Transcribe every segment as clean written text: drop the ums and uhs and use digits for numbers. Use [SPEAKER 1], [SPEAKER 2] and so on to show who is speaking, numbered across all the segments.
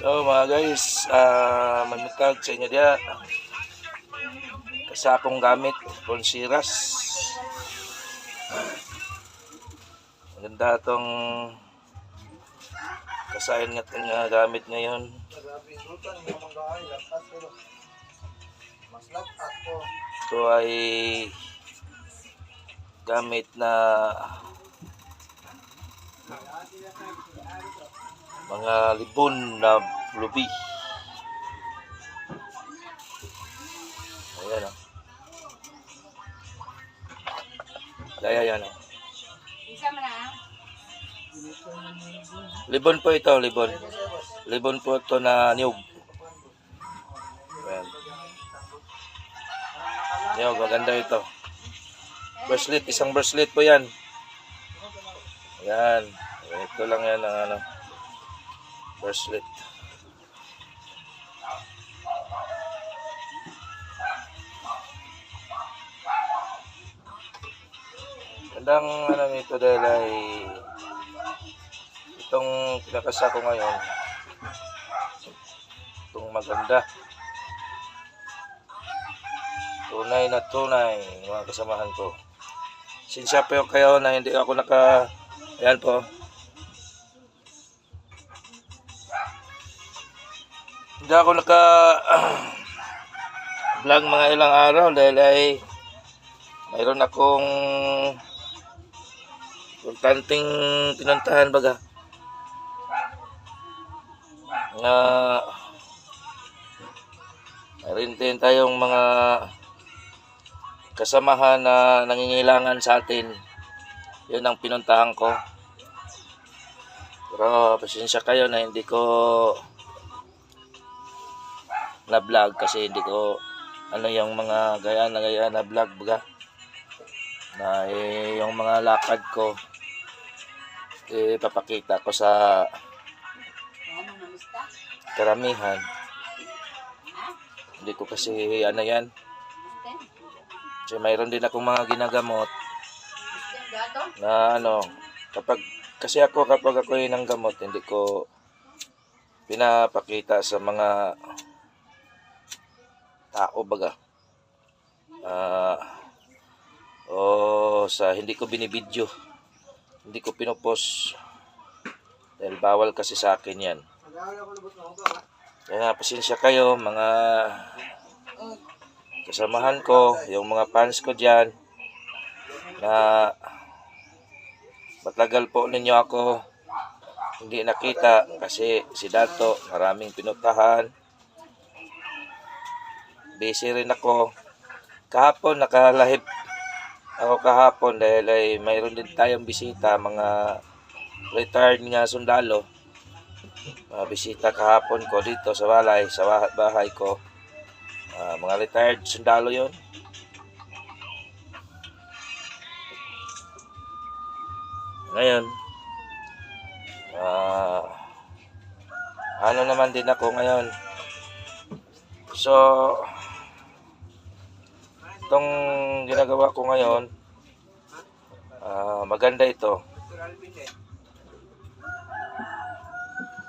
[SPEAKER 1] So mga guys, magmitag sa inyo dia kasi akong gamit Consiras. Maganda itong kasayan nga itong gamit ngayon. Ito ay gamit na mga libon na lubi. Ayan o. Kaya yan o. Libon po ito, libon. Libon po ito na niyog. Ayan. Niyog, maganda ito. Bracelet, isang bracelet po yan. Ayan. Ito lang yan ang bracelet. Gandang nito dahil ay itong kinakasa ko ngayon. Itong maganda. Tunay na tunay mga kasamahan ko. Sinsya po kayo na hindi ako ayan po. Hindi ako vlog mga ilang araw dahil ay mayroon akong importanteng pinuntahan baga nga mayroon din tayong mga kasamahan na nangingailangan sa atin. Yun ang pinuntahan ko. Pero pasensya kayo na hindi ko na vlog kasi hindi ko yung mga gaya na vlog baga na yung mga lakad ko papakita ko sa karamihan. Hindi ko kasi yan kasi mayroon din akong mga ginagamot na kapag ako ng gamot hindi ko pinapakita sa mga tao baga hindi ko binibidyo, hindi ko pinopost dahil bawal kasi sa akin yan. Kaya pasensya kayo mga kasamahan ko, yung mga fans ko dyan na matagal po ninyo ako hindi nakita kasi si Dato maraming pinuntahan. Busy rin ako. Kahapon nakalahib ako kahapon dahil ay mayroon din tayong bisita, mga retired nga sundalo. Bisita kahapon ko dito sa bahay ko. Mga retired sundalo yon. Ngayon, naman din ako ngayon. So, itong ginagawa ko ngayon, maganda ito.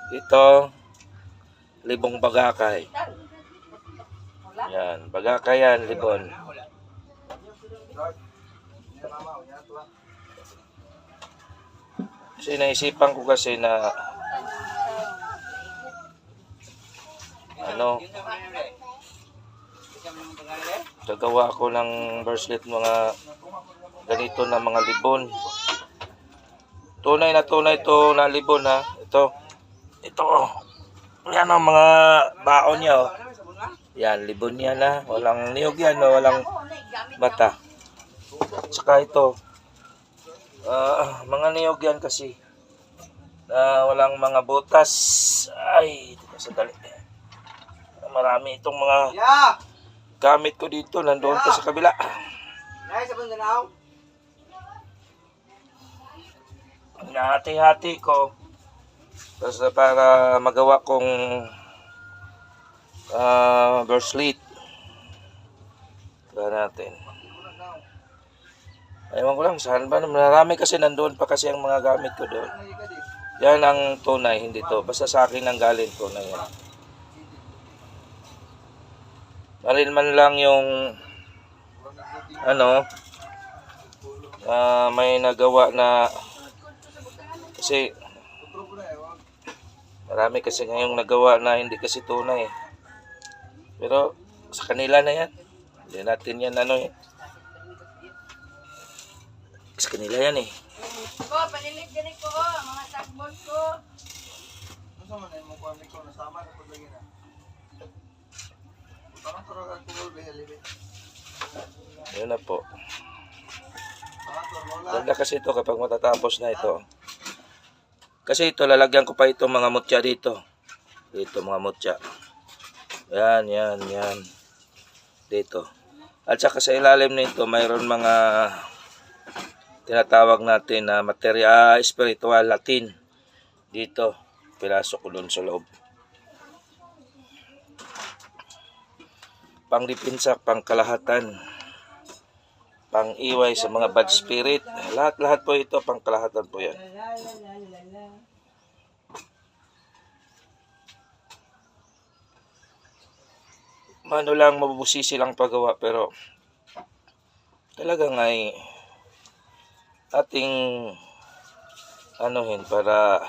[SPEAKER 1] Ito, libong bagakay. Yan, bagakay yan, libon. Kasi naisipan ko kasi na gagawa ako ng bracelet mga ganito na mga libon. Tunay na tunay ito na libon ha. Ito yan ang mga baon niya oh. Yan, libon yan ha. Walang niyog yan, walang bata. Saka ito mga niyog yan kasi walang mga butas. Ay, sadali. Marami itong mga gamit ko dito, nandoon pa sa kabila. Nahati-hati ko para magawa kong bracelet. Tignan natin. Ewan ko lang, saan ba? Marami kasi nandoon pa kasi ang mga gamit ko doon. Yan ang tunay, hindi to. Basta sa akin ang galing tunay yan. Maril man lang yung may nagawa na kasi marami kasi ngayong nagawa na hindi kasi tunay. Pero sa kanila na yan. Hindi natin yan sa kanila yan eh.
[SPEAKER 2] Ko, panilig ganit ko, mga sagbon ko.
[SPEAKER 3] Ano man ay mo kuan ko nasama na pud lagi na. Parang turagan ko behelibe.
[SPEAKER 1] Yun na po.
[SPEAKER 3] Lola.
[SPEAKER 1] Ganda kasi ito kapag matatapos na ito. Kasi ito, lalagyan ko pa itong mga mutya dito. Dito mga mutya. Yan. Dito. At saka sa ilalim nito, mayroon mga tinatawag natin na material spiritual Latin. Dito, pinasok ko doon sa loob. Pangdipinsa, pangkalahatan, pang-iway sa mga bad spirit. Lahat po ito, pangkalahatan po yan. Mano lang, mabubusisi lang paggawa, pero talagang ay ating para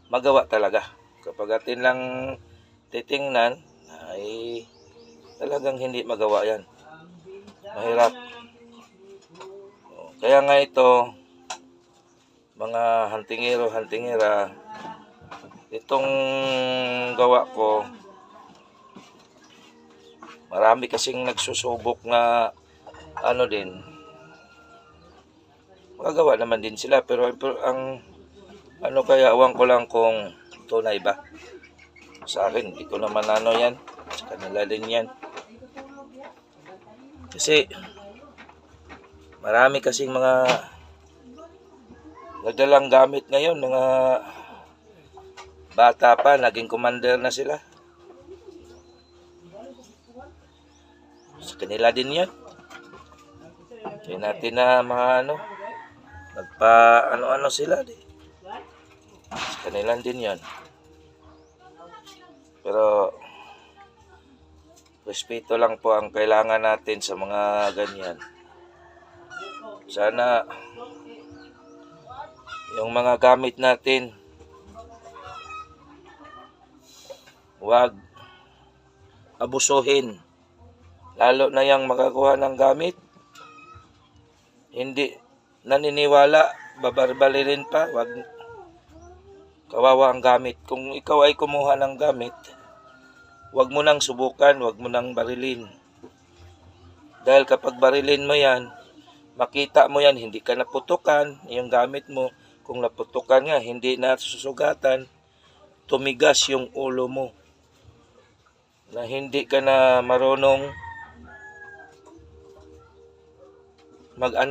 [SPEAKER 1] magawa talaga. Kapag atin lang titingnan, ay talagang hindi magawa yan. Mahirap. Kaya nga ito, mga hantingera, itong gawa ko, marami kasing nagsusubok na magagawa naman din sila, pero ang kaya awang ko lang kung tunay ba. Sa akin, hindi ko naman yan. Sa kanila din yan. Kasi, marami kasing mga nagdalang gamit ngayon, mga bata pa, naging commander na sila. Sa kanila din yan. Kaya natin na mga nagpa sila di. Sa kanila din yan. Pero respeto lang po ang kailangan natin sa mga ganyan. Sana yung mga gamit natin, huwag abusuhin. Lalo na yung makakuha ng gamit, hindi naniniwala, babarbalin pa, huwag. Kawawa ang gamit. Kung ikaw ay kumuha ng gamit, huwag mo nang subukan, huwag mo nang barilin. Dahil kapag barilin mo yan, makita mo yan, hindi ka naputukan, yung gamit mo, kung naputukan nga, hindi na susugatan, tumigas yung ulo mo. Na hindi ka na marunong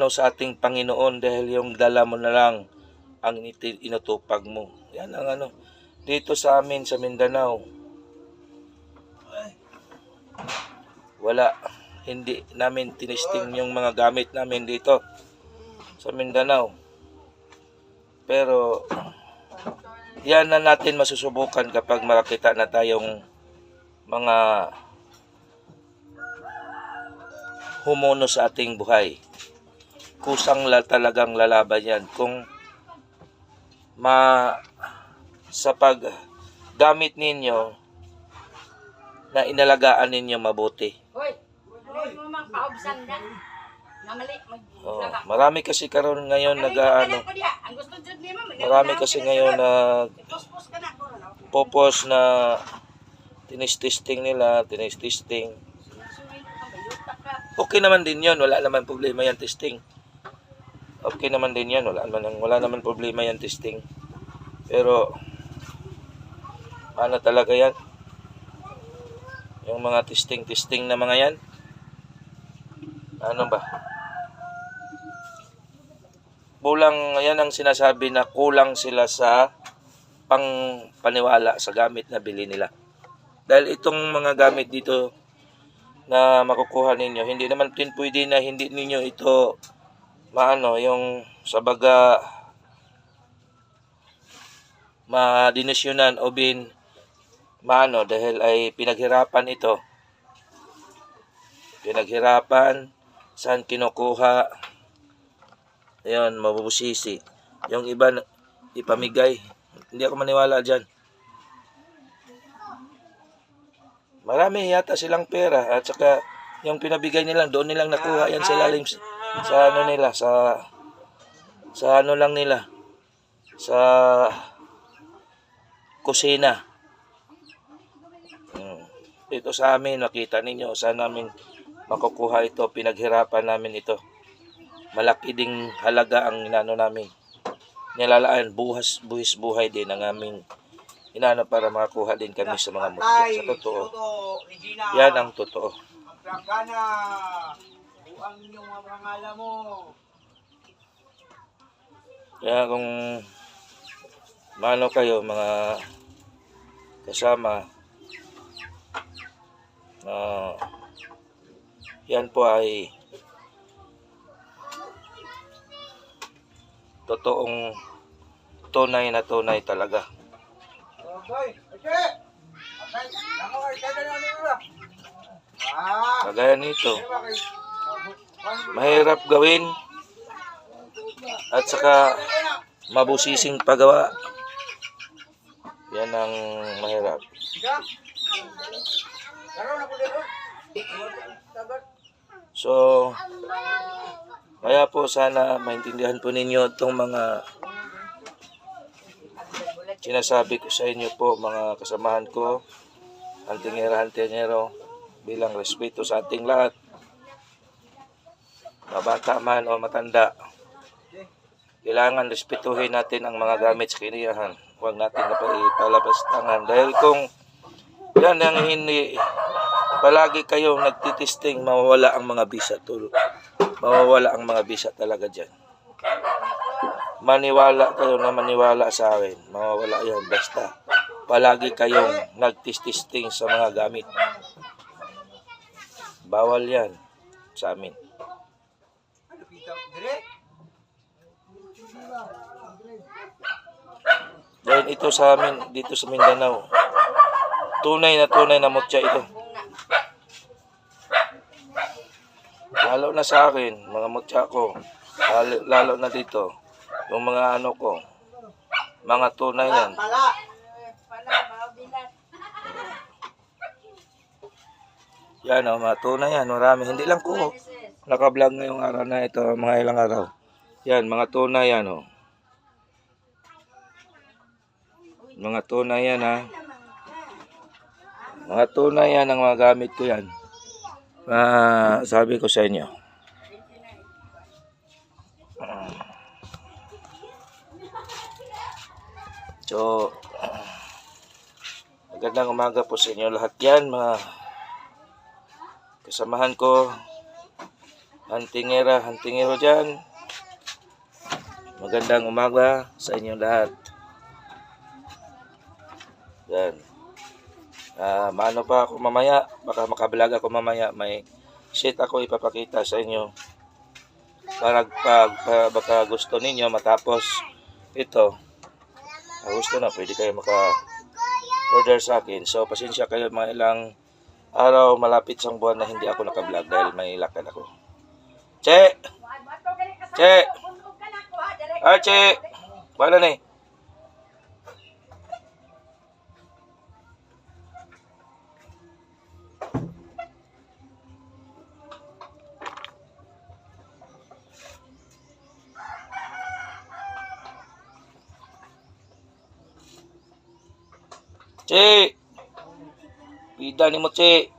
[SPEAKER 1] sa ating Panginoon dahil yung dala mo na lang ang inutupag mo. Yan ang dito sa amin sa Mindanao. Wala, hindi namin tinisting yung mga gamit namin dito sa Mindanao. Pero yan na natin masusubukan kapag makakita na tayong mga humuno sa ating buhay. Kusang talagang lalaban yan. Kung sa paggamit ninyo na inalagaan ninyo mabuti.
[SPEAKER 2] Hoy, ano mo mang paubsan na? Namali,
[SPEAKER 1] Marami kasi karon ngayon marami kasi ngayon popos na tinististing nila, Okay naman din 'yon, wala naman problema yan testing. Okay naman din 'yan, wala naman problema yan testing. Pero talaga yan? Yung mga testing na mga yan. Kulang yan ang sinasabi na kulang sila sa paniwala sa gamit na bili nila. Dahil itong mga gamit dito na makukuha ninyo, hindi naman din pwede na hindi ninyo ito yung sa baga madinisyonan o maano dahil ay pinaghirapan ito. Pinaghirapan, saan kinukuha, ayun, mabubusisi. Yung iba, ipamigay. Hindi ako maniwala dyan. Marami yata silang pera at saka yung pinabigay nilang doon nilang nakuha yan sa lalim sa ano nila sa ano lang nila sa kusina. Ito sa amin, nakita ninyo, saan namin makukuha ito, pinaghirapan namin ito. Malaki ding halaga ang inano namin. Nilalaan, buhis buhay din ang aming inano para makakuha din kami sa mga mutya. Sa totoo, yan ang totoo.
[SPEAKER 3] Magkakana, buang yung mga pangalan mo.
[SPEAKER 1] Kaya kung mano kayo mga kasama, yan po ay totoong tunay na tunay talaga.
[SPEAKER 3] Okay, okay. Okay, ako ay kada na nila.
[SPEAKER 1] Kagaya nito, mahirap gawin at saka mabusising pagawa. Yan ang mahirap. So, kaya po sana maintindihan po ninyo itong mga sinasabi ko sa inyo po, mga kasamahan ko, hantingero, bilang respeto sa ating lahat, mabata man o matanda. Kailangan respetuhin natin ang mga gamit sa kiniyahan. Huwag natin na ipalabastangan. Dahil kung yan ang hindi, palagi kayong nagtitesting, mawawala ang mga bisa. Mawawala ang mga bisa talaga dyan. Maniwala kayo na maniwala sa akin. Mawawala yan. Basta palagi kayong nagtitesting sa mga gamit. Bawal yan sa amin. Dahil ito sa amin, dito sa Mindanao, tunay na mutya ito. Lalo na sa akin, mga mutya ko, lalo na dito, yung mga ano ko, mga tunay yan. Yan o, mga tunay yan, marami. Hindi lang ko naka-vlog ngayong araw na ito, mga ilang araw. Yan, mga tunay yan o. Mga tunay yan ha. Mga tunay yan ang mga gamit ko yan. Sabi ko sa inyo. So, magandang umaga po sa inyo lahat yan, mga kasamahan ko, hantingero dyan. Magandang umaga sa inyo lahat. Yan. Maano pa ako mamaya, baka makablog ako mamaya, may shit ako ipapakita sa inyo. Para baka gusto ninyo matapos ito, gusto na, pwede kayo maka-order sa akin. So, pasensya kayo mga ilang araw, malapit sang buwan na hindi ako naka-vlog dahil may lakad ako. Che! Che! Che! Wala na eh. Che! Bida ni mo, Che!